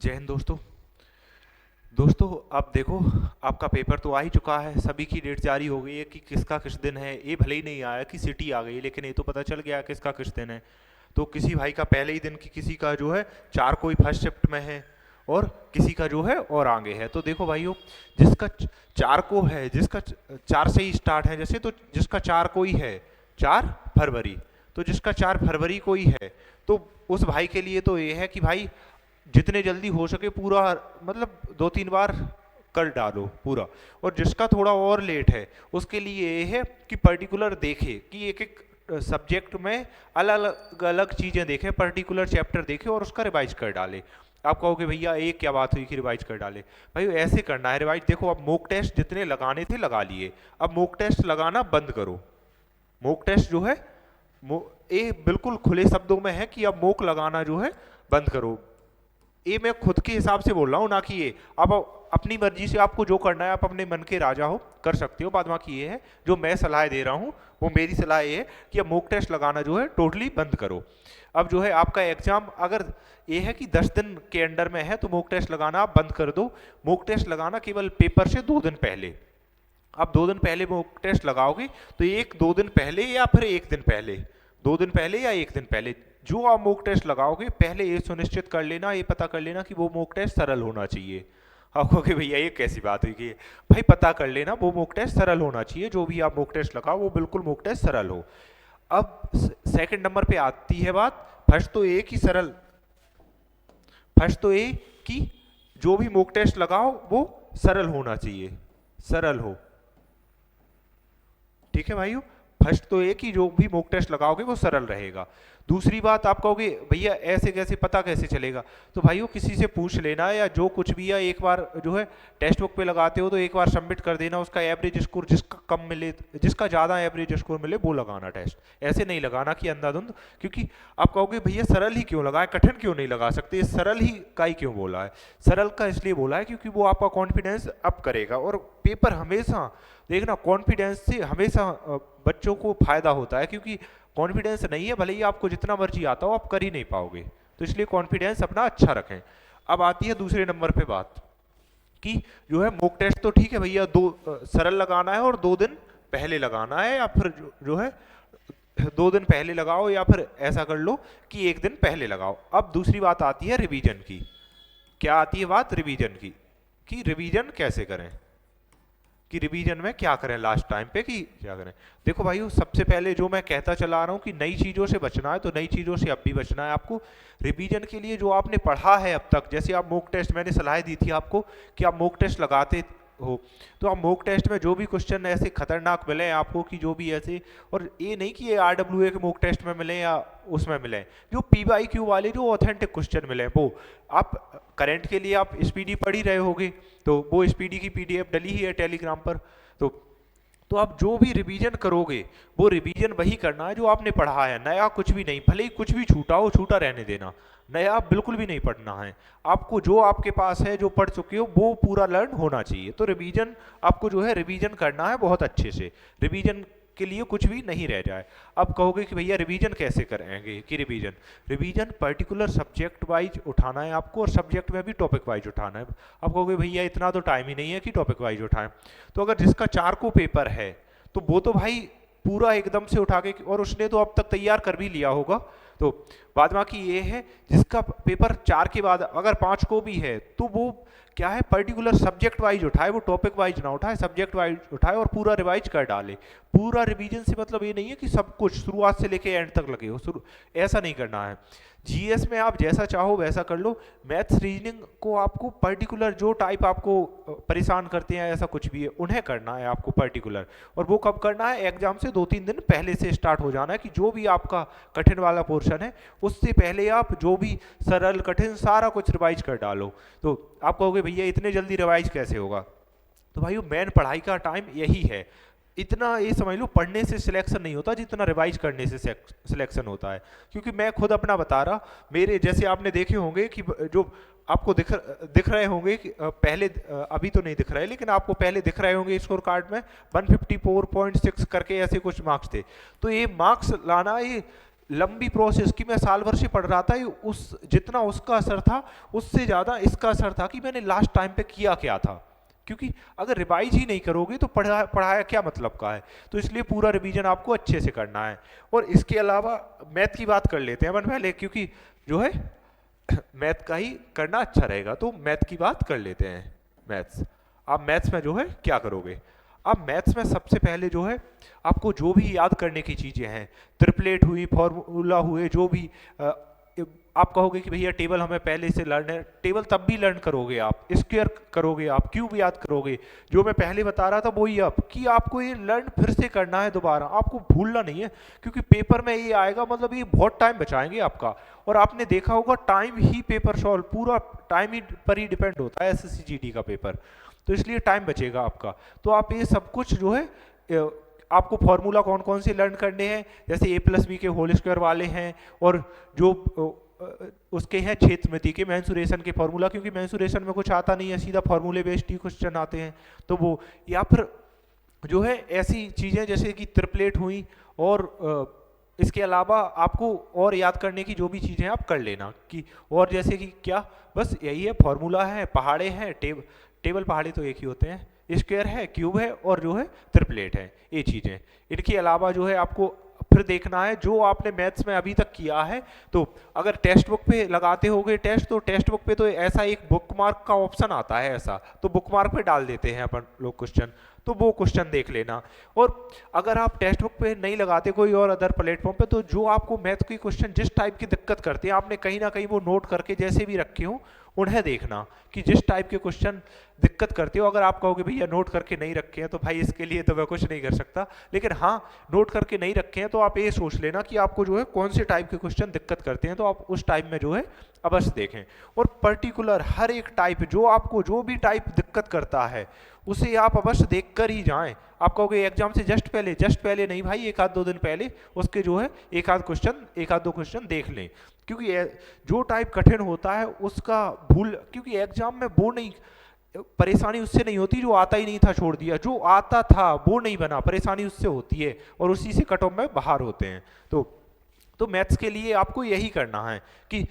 जय हिंद दोस्तों। दोस्तों अब देखो, आपका पेपर तो आ ही चुका है, सभी की डेट जारी हो गई है कि किसका किस दिन है। ये भले ही नहीं आया कि सिटी आ गई, लेकिन ये तो पता चल गया किसका किस दिन है। तो किसी भाई का पहले ही दिन की, किसी का जो है 4 को ही फर्स्ट शिफ्ट में है, और किसी का जो है और आगे है। तो देखो भाइयों, जिसका 4 को है, जिसका 4 से ही स्टार्ट है जैसे, तो जिसका 4 को ही है 4 फरवरी, तो जिसका 4 फरवरी को ही है, तो उस भाई के लिए तो ये है कि भाई जितने जल्दी हो सके पूरा, मतलब 2-3 बार कर डालो पूरा। और जिसका थोड़ा और लेट है उसके लिए ये है कि पर्टिकुलर देखे कि एक एक सब्जेक्ट में अलग अलग चीजें देखे, पर्टिकुलर चैप्टर देखे और उसका रिवाइज कर डाले। आप कहोगे भैया एक क्या बात हुई कि रिवाइज कर डाले? भाई ऐसे करना है रिवाइज। देखो, अब मॉक टेस्ट जितने लगाने थे लगा लिए, अब मॉक टेस्ट लगाना बंद करो। मॉक टेस्ट जो है, ये बिल्कुल खुले शब्दों में है कि अब मॉक लगाना जो है बंद करो। ये मैं खुद के हिसाब से बोल रहा हूँ, ना कि ये आप अपनी मर्जी से आपको जो करना है, आप अपने मन के राजा हो, कर सकते हो। बाद बाकी ये है जो मैं सलाह दे रहा हूँ, वो मेरी सलाह ये है कि अब मॉक टेस्ट लगाना जो है टोटली बंद करो। अब जो है आपका एग्जाम अगर ये है कि 10 दिन के अंडर में है, तो मॉक टेस्ट लगाना आप बंद कर दो। मॉक टेस्ट लगाना केवल पेपर से 2 दिन पहले। आप 2 दिन पहले मॉक टेस्ट लगाओगे तो 1-2 दिन पहले, या फिर 1 दिन पहले, 2 दिन पहले या 1 दिन पहले जो आप मॉक टेस्ट लगाओगे, पहले ये सुनिश्चित कर लेना, ये पता कर लेना कि वो मॉक टेस्ट सरल होना चाहिए। आप कहोगे भैया ये कैसी बात हुई कि भाई पता कर लेना वो मॉक टेस्ट सरल होना चाहिए, जो भी आप मॉक टेस्ट लगाओ वो बिल्कुल मॉक टेस्ट सरल हो। अब सेकंड नंबर पे आती है बात, फर्स्ट तो एक ही सरल, फर्स्ट तो ये कि जो भी मॉक टेस्ट लगाओ वो सरल होना चाहिए, सरल हो। ठीक है भाइयों, फर्स्ट तो एक ही जो भी मॉक टेस्ट लगाओगे वो सरल रहेगा। दूसरी बात, आप कहोगे भैया ऐसे कैसे, पता कैसे चलेगा? तो भाइयों किसी से पूछ लेना, या जो कुछ भी, या एक बार जो है टेक्स्ट बुक पे लगाते हो तो एक बार सबमिट कर देना, उसका एवरेज स्कोर जिसका कम मिले, जिसका ज़्यादा एवरेज स्कोर मिले वो लगाना टेस्ट। ऐसे नहीं लगाना कि अंधाधुंध, क्योंकि आप कहोगे भैया सरल ही क्यों लगाए, कठिन क्यों नहीं लगा सकते? सरल ही का ही क्यों बोला है? सरल का इसलिए बोला है क्योंकि वो आपका कॉन्फिडेंस अप करेगा। और पेपर हमेशा देखना, कॉन्फिडेंस से हमेशा बच्चों को फायदा होता है, क्योंकि कॉन्फिडेंस नहीं है, भले ही आपको जितना मर्जी आता हो आप कर ही नहीं पाओगे। तो इसलिए कॉन्फिडेंस अपना अच्छा रखें। अब आती है दूसरे नंबर पे बात कि जो है मॉक टेस्ट तो ठीक है भैया, सरल लगाना है और 2 दिन पहले लगाना है, या फिर जो है 2 दिन पहले लगाओ, या फिर ऐसा कर लो कि 1 दिन पहले लगाओ। अब दूसरी बात आती है रिवीजन की। क्या आती है बात रिवीजन की, कि रिवीजन कैसे करें, कि रिवीजन में क्या करें लास्ट टाइम पे, कि क्या करें। देखो भाइयों, सबसे पहले जो मैं कहता चला रहा हूँ कि नई चीज़ों से बचना है, तो नई चीज़ों से अब भी बचना है आपको। रिवीजन के लिए जो आपने पढ़ा है अब तक, जैसे आप मॉक टेस्ट, मैंने सलाह दी थी आपको कि आप मॉक टेस्ट लगाते हो, तो आप मॉक टेस्ट में जो भी क्वेश्चन ऐसे खतरनाक मिले आपको, कि जो भी ऐसे, और ये नहीं कि ये RWA के मॉक टेस्ट में मिले या उसमें मिले, जो PYQ वाले जो ऑथेंटिक क्वेश्चन मिले, वो आप करंट के लिए आप स्पीडी पढ़ ही रहे होगे, तो वो स्पीडी की PDF डली ही है टेलीग्राम पर। तो आप जो भी रिवीजन करोगे वो रिवीजन वही करना है जो आपने पढ़ा है, नया कुछ भी नहीं। भले ही कुछ भी छूटा हो, छूटा रहने देना, नया बिल्कुल भी नहीं पढ़ना है। आपको जो आपके पास है, जो पढ़ चुके हो, वो पूरा लर्न होना चाहिए। तो रिवीजन आपको जो है रिवीजन करना है बहुत अच्छे से, रिवीजन के लिए कुछ भी नहीं रह जाए। अब कहोगे कि भैया रिवीजन कैसे करेंगे, कि revision revision particular subject wise उठाना है आपको, और सब्जेक्ट में भी टॉपिक वाइज उठाना है। अब कहोगे भैया इतना तो टाइम ही नहीं है कि टॉपिक वाइज उठाएं। तो अगर जिसका 4 को पेपर है, तो वो तो भाई पूरा एकदम से उठा के, और उसने तो अब तक तैयार कर भी लिया होगा। तो बाद बाकी ये है जिसका पेपर 4 के बाद अगर 5 को भी है, तो वो क्या है, पर्टिकुलर सब्जेक्ट वाइज उठाए, वो टॉपिक वाइज ना उठाए, सब्जेक्ट वाइज उठाए और पूरा रिवाइज कर डाले। पूरा रिवीजन से मतलब ये नहीं है कि सब कुछ शुरुआत से लेके एंड तक लगे हो, ऐसा नहीं करना है। GS में आप जैसा चाहो वैसा कर लो। मैथ्स रीजनिंग को आपको पर्टिकुलर जो टाइप आपको परेशान करते हैं, ऐसा कुछ भी है, उन्हें करना है आपको पर्टिकुलर। और वो कब करना है, एग्जाम से 2-3 दिन पहले से स्टार्ट हो जाना है, कि जो भी आपका कठिन वाला पोर्शन है उससे पहले आप जो भी सरल कठिन सारा कुछ रिवाइज कर डालो। तो आप कहोगे भैया इतने जल्दी रिवाइज कैसे होगा? तो भाइयों मेन पढ़ाई का टाइम यही है। इतना ये समझ लो, पढ़ने से सिलेक्शन नहीं होता जितना रिवाइज करने से सिलेक्शन होता है। क्योंकि मैं खुद अपना बता रहा, मेरे जैसे आपने देखे होंगे कि जो आपको दिख रहे होंगे कि पहले, अभी तो नहीं दिख रहे, लेकिन आपको पहले दिख रहे होंगे स्कोर कार्ड में 154.6 करके ऐसे कुछ मार्क्स थे। तो ये मार्क्स लाना, ये लंबी प्रोसेस कि मैं साल भर से पढ़ रहा था, ये उस जितना उसका असर था उससे ज़्यादा इसका असर था कि मैंने लास्ट टाइम पे किया क्या था। क्योंकि अगर रिवाइज ही नहीं करोगे तो पढ़ाया क्या मतलब का है। तो इसलिए पूरा रिवीजन आपको अच्छे से करना है। और इसके अलावा मैथ की बात कर लेते हैं अपन पहले, क्योंकि जो है मैथ का ही करना अच्छा रहेगा। तो मैथ की बात कर लेते हैं। मैथ्स, आप मैथ्स में जो है क्या करोगे। अब मैथ्स में सबसे पहले जो है आपको जो भी याद करने की चीज़ें हैं, ट्रिपलेट हुई, फॉर्मूला हुए, जो भी आप कहोगे कि भैया टेबल हमें पहले से लर्न है, टेबल तब भी लर्न करोगे आप, स्क्वायर करोगे आप, क्यूब याद करोगे। जो मैं पहले बता रहा था वही अब कि आपको ये लर्न फिर से करना है दोबारा, आपको भूलना नहीं है। क्योंकि पेपर में ये आएगा, मतलब ये बहुत टाइम बचाएंगे आपका। और आपने देखा होगा टाइम ही पेपर सॉल्व, पूरा टाइम ही पर ही डिपेंड होता है एसएससी जीडी का पेपर। तो इसलिए टाइम बचेगा आपका। तो आप ये सब कुछ जो है आपको फॉर्मूला कौन कौन से लर्न करने हैं, जैसे a+b के होल स्क्वायर वाले हैं, और जो उसके हैं क्षेत्रमिति के मेंसुरेशन के फॉर्मूला, क्योंकि मेंसुरेशन में कुछ आता नहीं है, सीधा फॉर्मूले बेस्ड ही क्वेश्चन आते हैं। तो वो, या फिर जो है ऐसी चीज़ें जैसे कि ट्रिपलेट हुई, और इसके अलावा आपको और याद करने की जो भी चीज़ें आप कर लेना कि, और जैसे कि क्या, बस यही है, फॉर्मूला है, पहाड़े हैं, टेबल पहाड़े तो एक ही होते हैं, स्क्वायर है, क्यूब है, और जो है ट्रिपलेट है, ये चीज़ें। इनके अलावा जो है आपको फिर देखना है जो आपने मैथ्स में अभी तक किया है। तो अगर टेक्स्ट बुक पे लगाते होगे टेस्ट, तो टेक्स्ट बुक पे तो ऐसा एक बुकमार्क का ऑप्शन आता है ऐसा, तो बुकमार्क पे डाल देते हैं अपन लोग क्वेश्चन, तो वो क्वेश्चन देख लेना। और अगर आप टेक्स्ट बुक पे नहीं लगाते कोई और अदर प्लेटफॉर्म पे, तो जो आपको मैथ के क्वेश्चन जिस टाइप की दिक्कत करते हैं, आपने कहीं ना कहीं वो नोट करके जैसे भी रखे हो उन्हें देखना कि जिस टाइप के क्वेश्चन दिक्कत करते हो। अगर आप कहोगे भैया नोट करके नहीं रखे हैं, तो भाई इसके लिए तो मैं कुछ नहीं कर सकता, लेकिन हाँ नोट करके नहीं रखे हैं तो आप ये सोच लेना कि आपको जो है कौन से टाइप के क्वेश्चन दिक्कत करते हैं, तो आप उस टाइप में जो है अवश्य देखें। और पर्टिकुलर हर एक टाइप, जो आपको जो भी टाइप दिक्कत करता है उसे आप अवश्य देख कर ही जाएं। आप कहोगे एग्जाम से जस्ट पहले नहीं भाई, एक आध दो दिन पहले उसके जो है एक आध दो क्वेश्चन देख लें। क्योंकि जो टाइप कठिन होता है उसका भूल, क्योंकि एग्जाम में वो नहीं, परेशानी उससे नहीं होती जो आता ही नहीं था छोड़ दिया, जो आता था वो नहीं बना, परेशानी उससे होती है, और उसी से कट ऑफ में बाहर होते हैं। तो मैथ्स के लिए आपको यही करना है कि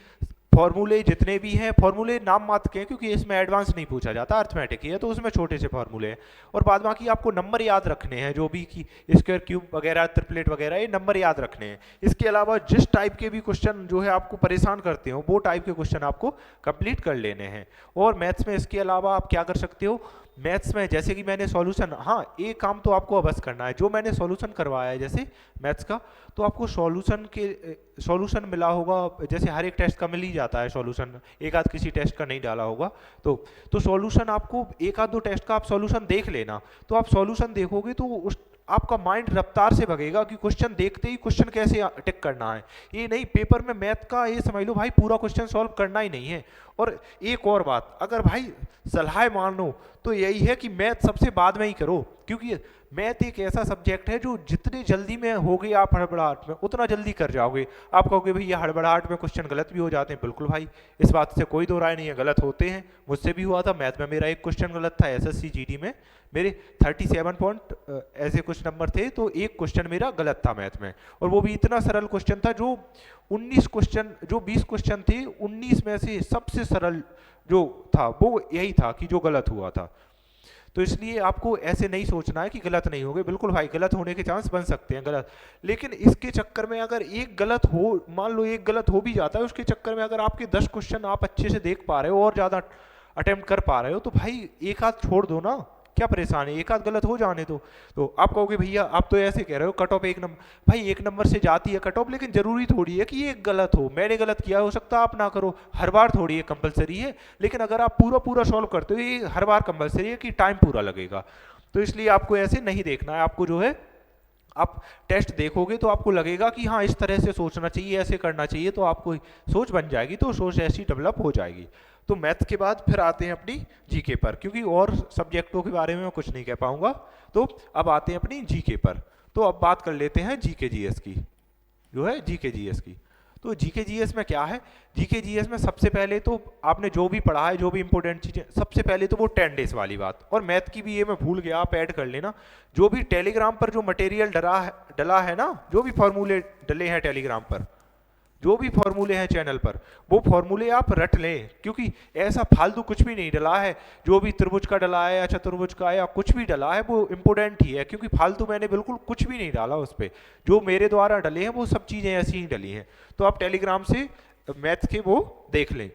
फॉर्मूले जितने भी हैं, फॉर्मूले नाम मात्र के हैं, क्योंकि इसमें एडवांस नहीं पूछा जाता, अर्थमेटिक ही है, तो उसमें छोटे से फॉर्मूले हैं। और बाद बाकी आपको नंबर याद रखने हैं, जो भी कि स्क्वायर, क्यूब वगैरह, ट्रिपलेट वगैरह, ये नंबर याद रखने हैं। इसके अलावा जिस टाइप के भी क्वेश्चन जो है आपको परेशान करते हो, वो टाइप के क्वेश्चन आपको कंप्लीट कर लेने हैं। और मैथ्स में इसके अलावा आप क्या कर सकते हो, मैथ्स में जैसे कि मैंने सॉल्यूशन, हाँ एक काम तो आपको अवश्य करना है, जो मैंने सॉल्यूशन करवाया है जैसे मैथ्स का, तो आपको सॉल्यूशन मिला होगा, जैसे हर एक टेस्ट का मिल ही जाता है सॉल्यूशन, एक आध किसी टेस्ट का नहीं डाला होगा, तो सॉल्यूशन आपको एक आध दो टेस्ट का आप सॉल्यूशन देख लेना। तो आप सॉल्यूशन देखोगे तो उस आपका माइंड रफ्तार से भगेगा कि क्वेश्चन देखते ही क्वेश्चन कैसे टिक करना है। ये नहीं पेपर में मैथ का ये समझ लो भाई पूरा क्वेश्चन सॉल्व करना ही नहीं है। और एक और बात, अगर भाई सलाह मानो तो यही है कि मैथ सबसे बाद में ही करो, क्योंकि मैथ एक ऐसा सब्जेक्ट है जो जितने जल्दी में होगे आप हड़बड़ाहट में, उतना जल्दी कर जाओगे। आप कहोगे भैया हड़बड़ाहट में क्वेश्चन गलत भी हो जाते हैं, बिल्कुल भाई इस बात से कोई दो राय नहीं है, गलत होते हैं, मुझसे भी हुआ था। मैथ में मेरा एक क्वेश्चन गलत था, एसएससी जीडी में मेरे 37 पॉइंट ऐसे कुछ नंबर थे, तो एक क्वेश्चन मेरा गलत था मैथ में, और वो भी इतना सरल क्वेश्चन था, जो 19 क्वेश्चन, जो 20 क्वेश्चन थे 19 में से सबसे सरल जो था वो यही था कि जो गलत हुआ था। तो इसलिए आपको ऐसे नहीं सोचना है कि गलत नहीं होंगे, बिल्कुल भाई गलत होने के चांस बन सकते हैं गलत, लेकिन इसके चक्कर में अगर एक गलत हो, मान लो एक गलत हो भी जाता है, उसके चक्कर में अगर आपके 10 क्वेश्चन आप अच्छे से देख पा रहे हो और ज़्यादा अटेम्प्ट कर पा रहे हो, तो भाई एक आध छोड़ दो ना, क्या परेशानी, एक आध गलत हो जाने दो। तो आप कहोगे भैया आप तो ऐसे कह रहे हो कट ऑफ एक नंबर, भाई एक नंबर से जाती है कट ऑफ, लेकिन जरूरी थोड़ी है कि ये गलत हो, मैंने गलत किया, हो सकता है आप ना करो, हर बार थोड़ी है कंपलसरी है, लेकिन अगर आप पूरा सॉल्व करते हो, ये हर बार कंपलसरी है कि टाइम पूरा लगेगा। तो इसलिए आपको ऐसे नहीं देखना है, आपको जो है आप टेस्ट देखोगे तो आपको लगेगा कि हाँ इस तरह से सोचना चाहिए, ऐसे करना चाहिए, तो आपको सोच बन जाएगी, तो सोच ऐसी डेवलप हो जाएगी। तो मैथ के बाद फिर आते हैं अपनी जीके पर, क्योंकि और सब्जेक्टों के बारे में मैं कुछ नहीं कह पाऊंगा। तो अब आते हैं अपनी जीके पर। तो अब बात कर लेते हैं जीके जीएस की, जो है जीके जीएस की। तो जीके जीएस में क्या है, जीके जीएस में सबसे पहले तो आपने जो भी पढ़ा है, जो भी इंपॉर्टेंट चीजें, सबसे पहले तो वो 10 डेज वाली बात, और मैथ की भी ये मैं भूल गया, आप ऐड कर लेना। जो भी टेलीग्राम पर जो मटेरियल डला है ना, जो भी फॉर्मूले डले हैं टेलीग्राम पर, जो भी फॉर्मूले हैं चैनल पर, वो फॉर्मूले आप रट लें, क्योंकि ऐसा फालतू कुछ भी नहीं डला है। जो भी त्रिभुज का डला है या चतुर्भुज का या कुछ भी डला है वो इंपॉर्टेंट ही है, क्योंकि फालतू मैंने बिल्कुल कुछ भी नहीं डाला उस पर। जो मेरे द्वारा डले हैं वो सब चीज़ें ऐसी ही डली हैं। तो आप टेलीग्राम से मैथ के वो देख लें,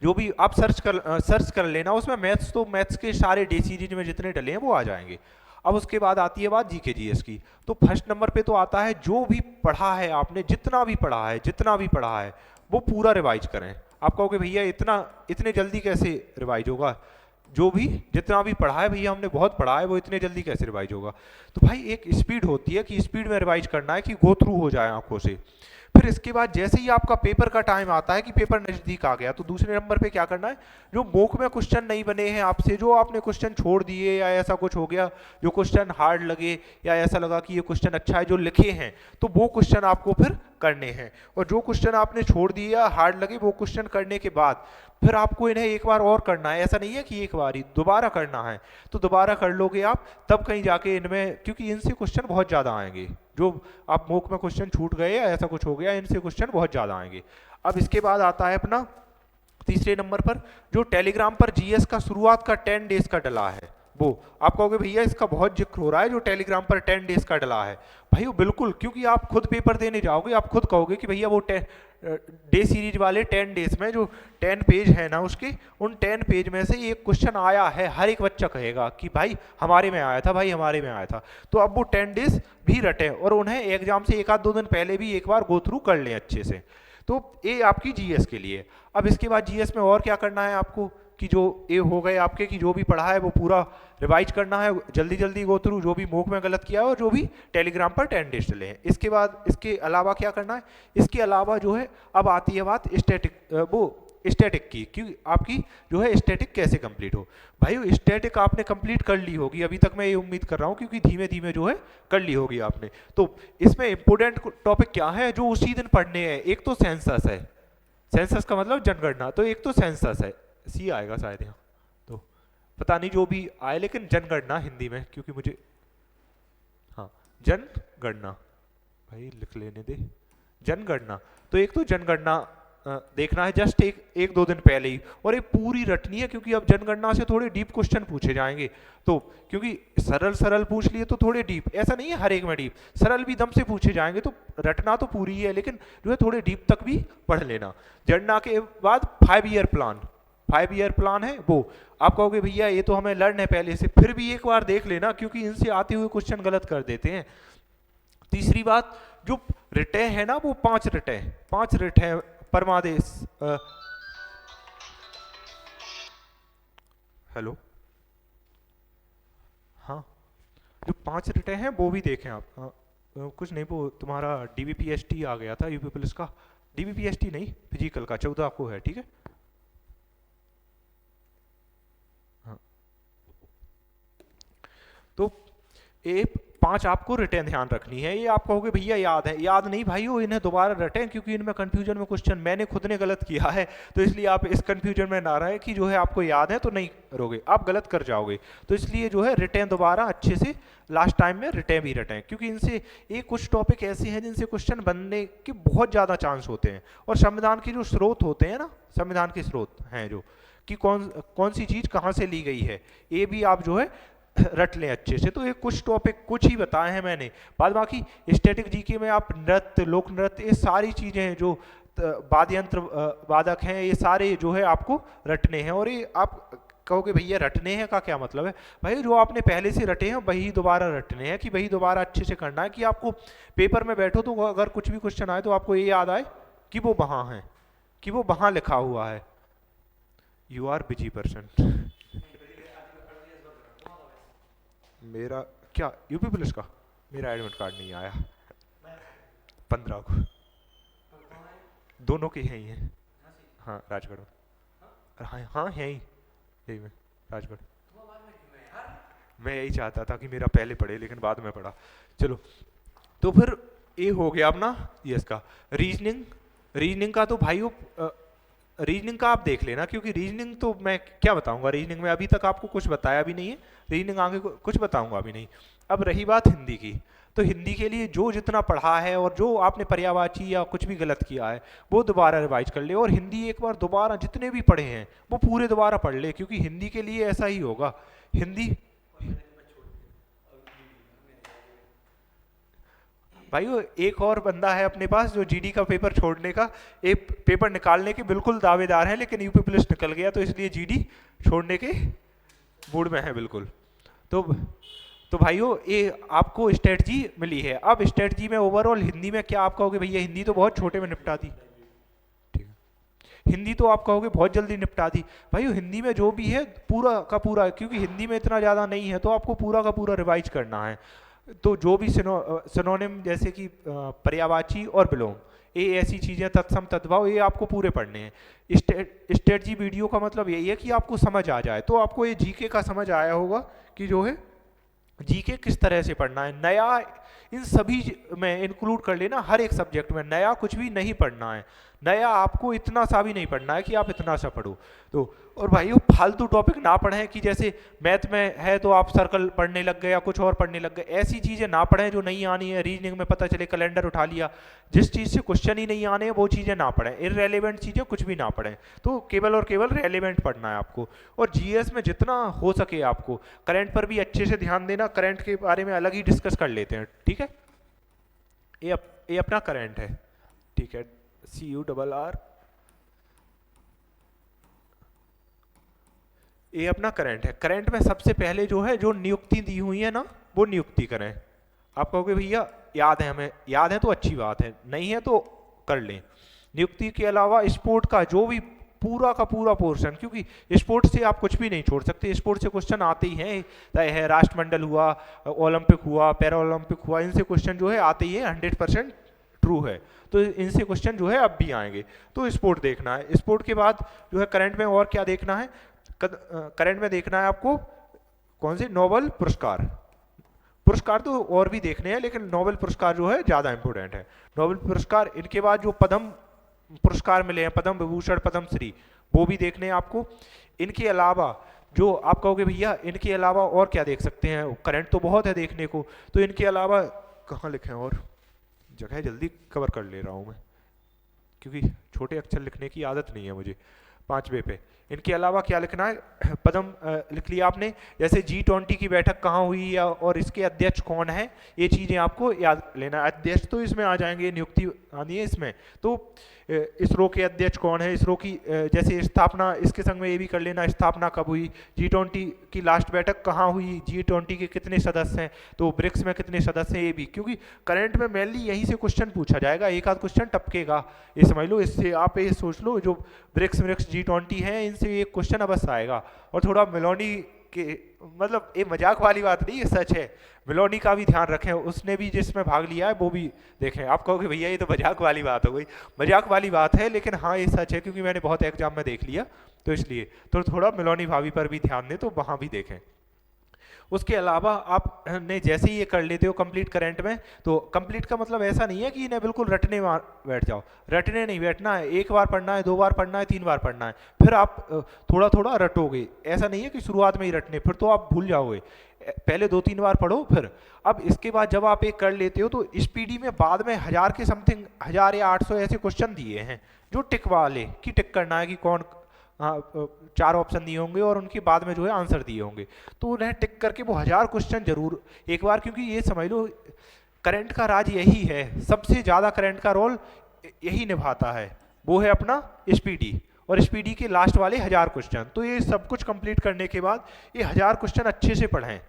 जो भी आप सर्च कर लेना उसमें मैथ्स, तो मैथ्स के सारे डे सीरीज में जितने डले हैं वो आ जाएंगे। अब उसके बाद आती है बात जीके जीएस की। तो फर्स्ट नंबर पे तो आता है जो भी पढ़ा है आपने, जितना भी पढ़ा है, जितना भी पढ़ा है वो पूरा रिवाइज करें। आप कहोगे भैया इतने जल्दी कैसे रिवाइज होगा, जो भी जितना भी पढ़ा है भैया हमने बहुत पढ़ा है, वो इतने जल्दी कैसे रिवाइज होगा। तो भाई एक स्पीड होती है कि स्पीड में रिवाइज करना है कि गो थ्रू हो जाए आंखों से। फिर इसके बाद जैसे ही आपका पेपर का टाइम आता है कि पेपर नजदीक आ गया, तो दूसरे नंबर पे क्या करना है, जो मॉक में क्वेश्चन नहीं बने हैं आपसे, जो आपने क्वेश्चन छोड़ दिए या ऐसा कुछ हो गया, जो क्वेश्चन हार्ड लगे या ऐसा लगा कि ये क्वेश्चन अच्छा है जो लिखे हैं, तो वो क्वेश्चन आपको फिर करने हैं। और जो क्वेश्चन आपने छोड़ दिए या हार्ड लगे, वो क्वेश्चन करने के बाद फिर आपको इन्हें एक बार और करना है। ऐसा नहीं है कि एक बार ही, दोबारा करना है। तो दोबारा कर लोगे आप, तब कहीं जाके इनमें, क्योंकि इनसे क्वेश्चन बहुत ज़्यादा आएंगे, जो आप मॉक में क्वेश्चन छूट गए या ऐसा कुछ हो गया, इनसे क्वेश्चन बहुत ज़्यादा आएंगे। अब इसके बाद आता है अपना तीसरे नंबर पर, जो टेलीग्राम पर जीएस का शुरुआत का 10 डेज का डला है, वो आप कहोगे भैया इसका बहुत जिक्र हो रहा है जो टेलीग्राम पर 10 डेज का डला है। भाई वो बिल्कुल, क्योंकि आप खुद पेपर देने जाओगे, आप खुद कहोगे कि भैया वो डे सीरीज वाले 10 डेज में जो 10 पेज है ना, उसके उन 10 पेज में से एक क्वेश्चन आया है। हर एक बच्चा कहेगा कि भाई हमारे में आया था, भाई हमारे में आया था। तो अब वो 10 डेज भी रटे और उन्हें एग्जाम से एक आध दो दिन पहले भी एक बार गो थ्रू कर लें अच्छे से। तो ये आपकी जीएस के लिए। अब इसके बाद जीएस में और क्या करना है आपको, कि जो ये हो गए आपके, कि जो भी पढ़ा है वो पूरा रिवाइज करना है, जल्दी जल्दी गो थ्रू, जो भी मॉक में गलत किया है और जो भी टेलीग्राम पर 10 डेज चले हैं। इसके बाद इसके अलावा क्या करना है, इसके अलावा जो है अब आती है बात स्टैटिक की, क्योंकि आपकी जो है स्टैटिक कैसे कंप्लीट हो। भाई स्टैटिक आपने कंप्लीट कर ली होगी अभी तक, मैं ये उम्मीद कर रहा हूँ, क्योंकि धीमे धीमे जो है कर ली होगी आपने। तो इसमें इंपोर्टेंट टॉपिक क्या है जो उसी दिन पढ़ने हैं, एक तो सेंसस है, सेंसस का मतलब जनगणना, तो एक तो सेंसस है, सी आएगा शायद यहाँ, तो पता नहीं जो भी आए, लेकिन जनगणना हिंदी में, क्योंकि मुझे, हाँ जनगणना, भाई लिख लेने दे, जनगणना। तो एक तो जनगणना देखना है जस्ट एक दो दिन पहले ही, और ये पूरी रटनी है, क्योंकि अब जनगणना से थोड़े डीप क्वेश्चन पूछे जाएंगे। तो क्योंकि सरल पूछ लिए तो थोड़े डीप, ऐसा नहीं है हर एक में डीप, सरल भी दम से पूछे जाएंगे, तो रटना तो पूरी है, लेकिन जो है थोड़े डीप तक भी पढ़ लेना। जनगणना के बाद 5 ईयर प्लान है, वो आप कहोगे भैया ये तो हमें लर्न है पहले से, फिर भी एक बार देख लेना, क्योंकि इनसे आते हुए क्वेश्चन गलत कर देते हैं। तीसरी बात, जो रिटे है ना, वो 5 रिटे हैं परमादेश, हेलो, हाँ, जो 5 रिटे हैं वो भी देखें आप। कुछ नहीं, वो तुम्हारा डीबीपीएसटी आ गया था यूपी पुलिस का, डीबीपीएसटी नहीं, फिजिकल का 14 को है, ठीक है। हाँ, तो ये 5 आपको रिटेन ध्यान रखनी है। ये आप कहोगे भैया याद है, याद नहीं भाई, वो इन्हें दोबारा रटें, क्योंकि इनमें कंफ्यूजन में क्वेश्चन मैंने खुद ने गलत किया है, तो इसलिए आप इस कंफ्यूजन में ना रहे कि जो है आपको याद है तो नहीं करोगे, आप गलत कर जाओगे। तो इसलिए जो है रिटेन दोबारा अच्छे से लास्ट टाइम में रिटेन भी रटें, क्योंकि इनसे एक कुछ टॉपिक ऐसे हैं जिनसे क्वेश्चन बनने के बहुत ज़्यादा चांस होते हैं। और संविधान के जो स्रोत होते हैं ना, संविधान के स्रोत हैं जो, कि कौन सी चीज़ कहाँ से ली गई है, ये भी आप जो है रट लें अच्छे से। तो ये कुछ टॉपिक कुछ ही बताए हैं मैंने, बाद बाकी स्टैटिक जीके में आप नृत्य, लोक नृत्य, ये सारी चीज़ें हैं जो वाद्य यंत्र वादक हैं, ये सारे जो है आपको रटने हैं। और ये आप कहोगे भैया रटने हैं का क्या मतलब है, भाई जो आपने पहले से रटे हैं वही दोबारा रटने हैं, कि वही दोबारा अच्छे से करना है, कि आपको पेपर में बैठो तो अगर कुछ भी क्वेश्चन आए तो आपको ये याद आए कि वो वहाँ है, कि वो वहाँ लिखा हुआ है। You are busy person. मेरा क्या यूपी पुलिस का, मेरा एडमिट कार्ड नहीं आया 15 को, दोनों के यही हैं। हाँ राजगढ़, हाँ यही में राजगढ़। मैं यही चाहता था कि मेरा पहले पढ़े, लेकिन बाद में पढ़ा। चलो, तो फिर ये हो गया अपना यस का रीजनिंग। रीजनिंग का तो भाइयों रीजनिंग का आप देख लेना, क्योंकि रीजनिंग तो मैं क्या बताऊंगा, रीजनिंग में अभी तक आपको कुछ बताया भी नहीं है, रीजनिंग आगे कुछ बताऊंगा भी नहीं। अब रही बात हिंदी की, तो हिंदी के लिए जो जितना पढ़ा है और जो आपने पर्यायवाची या कुछ भी गलत किया है वो दोबारा रिवाइज कर ले, और हिंदी एक बार दोबारा जितने भी पढ़े हैं वो पूरे दोबारा पढ़ ले, क्योंकि हिंदी के लिए ऐसा ही होगा। हिंदी भाइयों एक और बंदा है अपने पास जो जीडी का पेपर छोड़ने का, एक पेपर निकालने के बिल्कुल दावेदार है, लेकिन यूपी पुलिस निकल गया तो इसलिए जीडी छोड़ने के मूड में है बिल्कुल। तो तो भाइयों ये आपको स्ट्रेटजी मिली है। अब स्ट्रेटजी में ओवरऑल हिंदी में क्या आप कहोगे, भैया हिंदी तो बहुत छोटे में निपटा दी, ठीक है, हिंदी तो आप कहोगे बहुत जल्दी निपटा दी। भाइयों हिंदी में जो भी है पूरा का पूरा, क्योंकि हिंदी में इतना ज़्यादा नहीं है तो आपको पूरा का पूरा रिवाइज करना है। तो जो भी सिनोनिम जैसे कि पर्यायवाची और विलोम, ये ऐसी चीज़ें, तत्सम तद्भव, ये आपको पूरे पढ़ने हैं। स्ट्रेटजी वीडियो का मतलब यही है कि आपको समझ आ जाए। तो आपको ये जीके का समझ आया होगा कि जो है जीके किस तरह से पढ़ना है। नया इन सभी में इंक्लूड कर लेना, हर एक सब्जेक्ट में नया कुछ भी नहीं पढ़ना है, नया आपको इतना सा भी नहीं पढ़ना है कि आप इतना सा पढ़ो। तो और भाइयों फालतू टॉपिक ना पढ़ें कि जैसे मैथ में है तो आप सर्कल पढ़ने लग गए या कुछ और पढ़ने लग गए, ऐसी चीज़ें ना पढ़ें जो नहीं आनी है। रीजनिंग में पता चले कैलेंडर उठा लिया, जिस चीज़ से क्वेश्चन ही नहीं आने हैं वो चीज़ें ना पढ़ें, इररेलेवेंट चीज़ें कुछ भी ना पढ़ें। तो केवल और केवल रेलेवेंट पढ़ना है आपको। और जीएस में जितना हो सके आपको करंट पर भी अच्छे से ध्यान देना, करंट के बारे में अलग ही डिस्कस कर लेते हैं, ठीक है। ये अपना करंट है, ठीक है, CURR, ये अपना करंट है। करंट में सबसे पहले जो है जो नियुक्ति दी हुई है ना वो नियुक्ति करें। आप कहोगे भैया याद है, हमें याद है तो अच्छी बात है, नहीं है तो कर लें। नियुक्ति के अलावा स्पोर्ट का जो भी पूरा का पूरा पोर्शन, क्योंकि स्पोर्ट से आप कुछ भी नहीं छोड़ सकते, स्पोर्ट से क्वेश्चन आते ही हैं, तय है। राष्ट्रमंडल हुआ, ओलंपिक हुआ, पैरा ओलंपिक हुआ, इनसे क्वेश्चन जो है आते ही हैं, 100% ट्रू है। तो इनसे क्वेश्चन जो है अब भी आएंगे। तो स्पोर्ट देखना है। स्पोर्ट के बाद जो है करंट में और क्या देखना है, करंट में देखना है आपको कौन से नोबेल पुरस्कार। पुरस्कार तो और भी देखने हैं, लेकिन नोबेल पुरस्कार जो है ज़्यादा इंपॉर्टेंट है। नोबेल पुरस्कार, इनके बाद जो पद्म पुरस्कार मिले हैं, पद्म विभूषण, पद्म श्री, वो भी देखने हैं आपको। इनके अलावा जो आप कहोगे भैया इनके अलावा और क्या देख सकते हैं, करंट तो बहुत है देखने को, तो इनके अलावा कहाँ लिखें, और जगह जल्दी कवर कर ले रहा हूँ मैं, क्योंकि छोटे अक्षर लिखने की आदत नहीं है मुझे। 5वें पे इनके अलावा क्या लिखना है, पद्म लिख लिया आपने, जैसे G20 की बैठक कहाँ हुई या और इसके अध्यक्ष कौन है, ये चीज़ें आपको याद लेना है। अध्यक्ष तो इसमें आ जाएंगे, नियुक्ति आनी है इसमें, तो इसरो के अध्यक्ष कौन है, इसरो की जैसे स्थापना, इसके संग में ये भी कर लेना, स्थापना कब हुई, G20 की लास्ट बैठक कहाँ हुई, G20 के कितने सदस्य हैं, तो ब्रिक्स में कितने सदस्य हैं, ये भी, क्योंकि करंट में मेनली यहीं से क्वेश्चन पूछा जाएगा, एक आध क्वेश्चन टपकेगा, ये समझ लो। इससे आप ये सोच लो जो ब्रिक्स G20 है, इनसे एक क्वेश्चन अवश्य आएगा। और थोड़ा मेलोनी के, मतलब ये मजाक वाली बात नहीं, ये सच है, मेलोनी का भी ध्यान रखें, उसने भी जिसमें भाग लिया है वो भी देखें। आप कहोगे भैया ये तो मजाक वाली बात हो गई, मजाक वाली बात है, लेकिन हाँ ये सच है, क्योंकि मैंने बहुत एग्जाम में देख लिया, तो इसलिए तो थोड़ा मेलोनी भाभी पर भी ध्यान दें, तो वहाँ भी देखें। उसके अलावा आप ने जैसे ही ये कर लेते हो कंप्लीट करंट में, तो कंप्लीट का मतलब ऐसा नहीं है कि इन्हें बिल्कुल रटने बैठ जाओ, रटने नहीं बैठना है। एक बार पढ़ना है, 2 बार पढ़ना है, 3 बार पढ़ना है, फिर आप थोड़ा थोड़ा रटोगे। ऐसा नहीं है कि शुरुआत में ही रटने, फिर तो आप भूल जाओगे। पहले 2-3 बार पढ़ो फिर। अब इसके बाद जब आप एक कर लेते हो तो स्पीडी में बाद में 1000 के समथिंग, 1000 या 800 ऐसे क्वेश्चन दिए हैं जो टिक वाले कि टिक करना है कि कौन, हाँ 4 ऑप्शन दिए होंगे और उनके बाद में जो है आंसर दिए होंगे, तो उन्हें टिक करके वो 1000 क्वेश्चन जरूर एक बार, क्योंकि ये समझ लो करंट का राज यही है, सबसे ज़्यादा करंट का रोल यही निभाता है, वो है अपना स्पीडी। और स्पीडी के लास्ट वाले 1000 क्वेश्चन, तो ये सब कुछ कंप्लीट करने के बाद ये 1000 क्वेश्चन अच्छे से पढ़ें।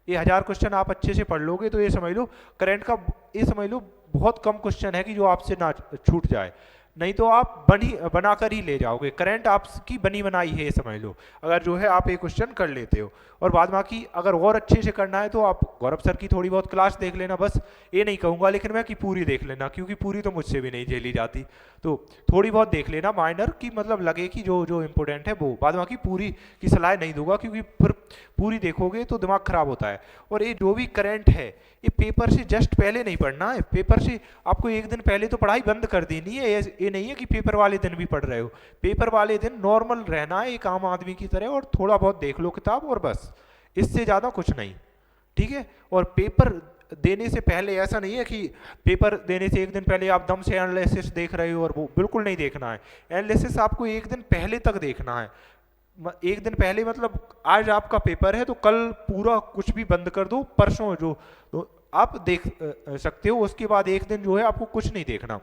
ये 1000 क्वेश्चन आप अच्छे से पढ़ लोगे तो ये समझ लो करंट का, ये समझ लो बहुत कम क्वेश्चन है कि जो आपसे ना छूट जाए, नहीं तो आप बनाकर ही ले जाओगे। करंट आपकी बनी बनाई है, ये समझ लो, अगर जो है आप एक क्वेश्चन कर लेते हो। और बाद बाकी अगर और अच्छे से करना है तो आप गौरव सर की थोड़ी बहुत क्लास देख लेना, बस ये नहीं कहूँगा लेकिन मैं कि पूरी देख लेना, क्योंकि पूरी तो मुझसे भी नहीं झेली जाती, तो थोड़ी बहुत देख लेना माइनर की, मतलब लगे कि जो जो इम्पोर्टेंट है वो। बाद बाकी पूरी की सलाह नहीं दूंगा, क्योंकि फिर पूरी देखोगे तो दिमाग खराब होता है। और ये जो भी करंट है ये पेपर से जस्ट पहले नहीं पढ़ना है, पेपर से आपको एक दिन पहले तो पढ़ाई बंद कर देनी है। ये नहीं है कि पेपर वाले दिन भी पढ़ रहे हो, पेपर वाले दिन नॉर्मल रहना है एक आम आदमी की तरह, और थोड़ा बहुत देख लो किताब और बस, इससे ज़्यादा कुछ नहीं, ठीक है। और पेपर देने से पहले ऐसा नहीं है कि पेपर देने से एक दिन पहले आप दम से एनालिसिस देख रहे हो, और वो बिल्कुल नहीं देखना है। एनालिसिस आपको एक दिन पहले तक देखना है। एक दिन पहले मतलब आज आपका पेपर है तो कल पूरा कुछ भी बंद कर दो, परसों जो तो आप देख सकते हो, उसके बाद एक दिन जो है आपको कुछ नहीं देखना।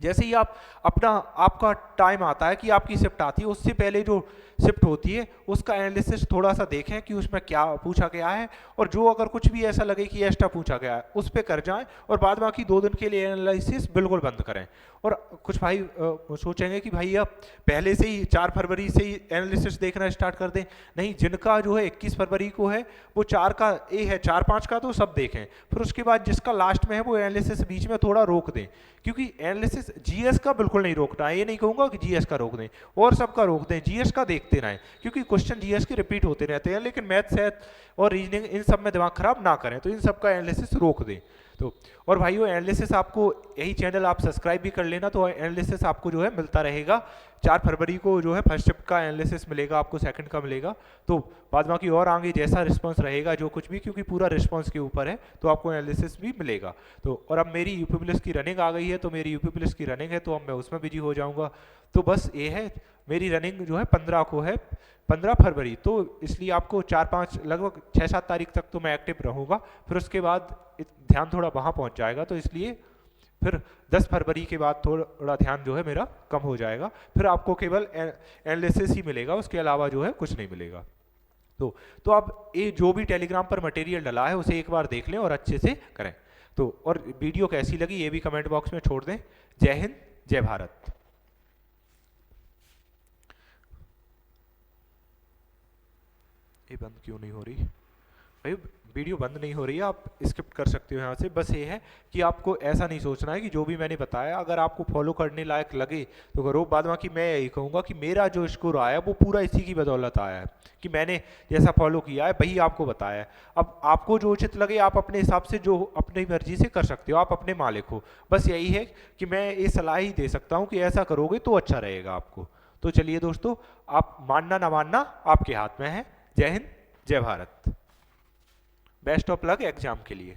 जैसे ही आप अपना आपका टाइम आता है कि आपकी शिफ्ट आती है, उससे पहले जो शिफ्ट होती है उसका एनालिसिस थोड़ा सा देखें कि उसमें क्या पूछा गया है, और जो अगर कुछ भी ऐसा लगे कि एक्स्ट्रा पूछा गया है उस पर कर जाएं, और बाद बाकी 2 दिन के लिए एनालिसिस बिल्कुल बंद करें। और कुछ भाई सोचेंगे कि भाई अब पहले से ही 4 फरवरी से ही एनालिसिस देखना स्टार्ट कर दें। नहीं, जिनका जो है 21 फरवरी को है वो 4 का ए है, 4-5 का तो सब देखें, फिर उसके बाद जिसका लास्ट में है वो एनालिसिस बीच में थोड़ा रोक दें, क्योंकि एनालिसिस जीएस का बिल्कुल नहीं रोकना है। ये नहीं कहूँगा कि जीएस का रोक दें, और सबका रोक दें, जीएस का देखते रहें, क्योंकि क्वेश्चन जीएस के रिपीट होते रहते हैं। लेकिन मैथ से और रीजनिंग इन सब में दिमाग खराब ना करें, तो इन सब का एनालिसिस रोक दें। तो और भाइयों एनालिसिस आपको यही चैनल आप सब्सक्राइब भी कर लेना, तो एनालिसिस आपको जो है मिलता रहेगा। 4 फरवरी को जो है फर्स्ट शिफ्ट का एनालिसिस मिलेगा आपको, सेकंड का मिलेगा, तो बाद बाकी और आगे जैसा रिस्पांस रहेगा जो कुछ भी, क्योंकि पूरा रिस्पांस के ऊपर है, तो आपको एनालिसिस भी मिलेगा। तो और अब मेरी यूपी पुलिस की रनिंग आ गई है, तो मेरी यूपी पुलिस की रनिंग है, तो अब मैं उसमें बिजी हो जाऊँगा। तो बस ये है, मेरी रनिंग जो है 15 को है, 15 फरवरी, तो इसलिए आपको 4-5 लगभग 6-7 तारीख तक तो मैं एक्टिव रहूँगा, फिर उसके बाद ध्यान थोड़ा वहाँ पहुँच जाएगा, तो इसलिए फिर 10 फरवरी के बाद थोड़ा ध्यान जो है मेरा कम हो जाएगा, फिर आपको केवल एनालिसिस ही मिलेगा, उसके अलावा जो है कुछ नहीं मिलेगा। तो आप ये जो भी टेलीग्राम पर मटेरियल डला है उसे एक बार देख लें और अच्छे से करें। तो और वीडियो कैसी लगी ये भी कमेंट बॉक्स में छोड़ दें। जय हिंद, जय भारत। ये बंद क्यों नहीं हो रही भाई? वीडियो बंद नहीं हो रही है, आप स्किप कर सकते हो यहाँ से। बस ये है कि आपको ऐसा नहीं सोचना है कि जो भी मैंने बताया अगर आपको फॉलो करने लायक लगे तो करो, बाद बाकी मैं यही कहूँगा कि मेरा जो स्कोर आया वो पूरा इसी की बदौलत आया है कि मैंने जैसा फॉलो किया है वही आपको बताया है। अब आपको जो उचित लगे आप अपने हिसाब से जो अपनी मर्जी से कर सकते हो, आप अपने मालिक हो। बस यही है कि मैं ये सलाह ही दे सकता हूँ कि ऐसा करोगे तो अच्छा रहेगा आपको। तो चलिए दोस्तों, आप मानना ना मानना आपके हाथ में है। जय हिंद, जय Bharat. Best of luck exam के लिए।